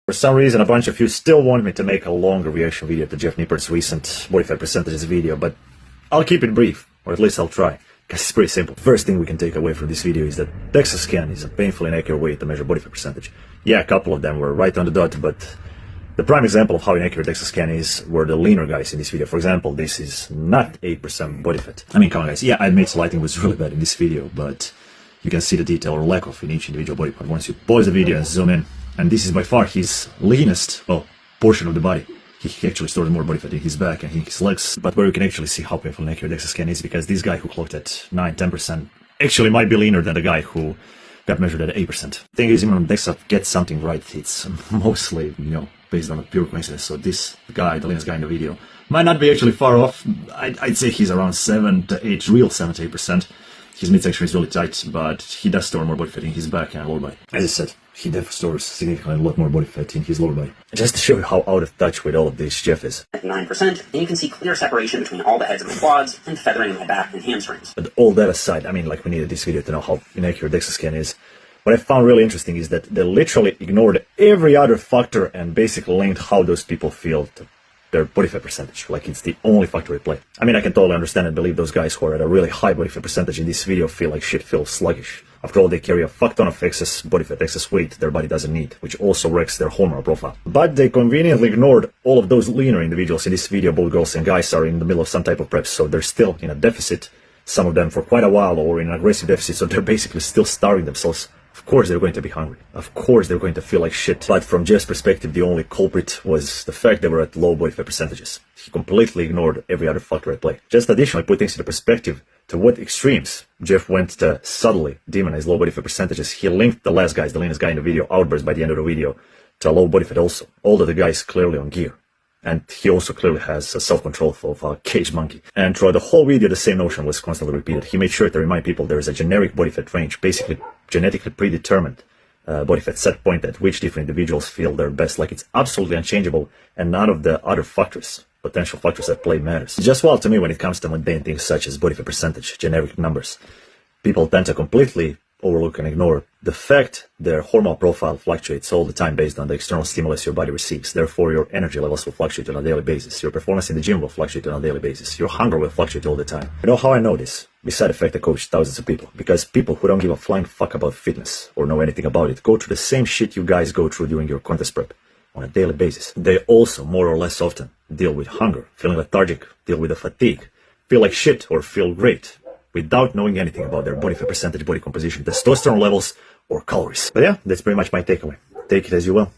For some reason, a bunch of you still want me to make a longer reaction video to Jeff Nippert's recent body fat percentages video, but I'll keep it brief, or at least I'll try, because it's pretty simple. First thing we can take away from this video is that DEXA scan is a painfully inaccurate way to measure body fat percentage. Yeah, a couple of them were right on the dot, but the prime example of how inaccurate DEXA scan is were the leaner guys in this video. For example, this is not 8% body fat. I mean, come on guys, yeah, I admit the lighting was really bad in this video, but you can see the detail or lack of in each individual body part once you pause the video and zoom in. And this is by far his leanest, portion of the body. He actually stores more body fat in his back and in his legs. But where you can actually see how painful an accurate DEXA scan is, because this guy who clocked at 9-10% actually might be leaner than the guy who got measured at 8%. Thing is, even when DEXA gets something right, it's mostly, based on a pure coincidence. So this guy, the leanest guy in the video, might not be actually far off. I'd say he's around 7 to 8%. His midsection is really tight, but he does store more body fat in his back and lower body. As I said, he definitely stores significantly a lot more body fat in his lower body. Just to show you how out of touch with all of this Jeff is. At 9%, and you can see clear separation between all the heads of my quads and feathering in my back and hamstrings. But all that aside, I mean, like, we needed this video to know how inaccurate DEXA scan is. What I found really interesting is that they literally ignored every other factor and basically linked how those people feel to their body fat percentage, like it's the only factor at play. I mean, I can totally understand and believe those guys who are at a really high body fat percentage in this video feel like shit, feel sluggish. After all, they carry a fuck ton of excess body fat, excess weight their body doesn't need, which also wrecks their hormonal profile. But they conveniently ignored all of those leaner individuals in this video. Both girls and guys are in the middle of some type of prep, so they're still in a deficit, some of them for quite a while, or in an aggressive deficit, so they're basically still starving themselves. Of course they're going to be hungry. Of course they're going to feel like shit. But from Jeff's perspective, the only culprit was the fact they were at low body fat percentages. He completely ignored every other factor at play. Just additionally put things into perspective to what extremes Jeff went to subtly demonize low body fat percentages. He linked the last guys, the leanest guy in the video, outburst by the end of the video, to low body fat also. All of the guys clearly on gear. And he also clearly has a self-control of a caged monkey. And throughout the whole video, the same notion was constantly repeated. He made sure to remind people there is a generic body fat range, basically genetically predetermined body fat set point at which different individuals feel their best, like it's absolutely unchangeable, and none of the other factors, potential factors at play, matters. It's just wild to me when it comes to mundane things such as body fat percentage, generic numbers. People tend to completely overlook and ignore the fact their hormonal profile fluctuates all the time based on the external stimulus your body receives. Therefore, your energy levels will fluctuate on a daily basis. Your performance in the gym will fluctuate on a daily basis. Your hunger will fluctuate all the time. You know how I know this? Besides the fact I coach thousands of people. Because people who don't give a flying fuck about fitness or know anything about it go through the same shit you guys go through during your contest prep on a daily basis. They also, more or less often, deal with hunger, feeling lethargic, deal with the fatigue, feel like shit or feel great, without knowing anything about their body fat percentage, body composition, testosterone levels, or calories. But yeah, that's pretty much my takeaway. Take it as you will.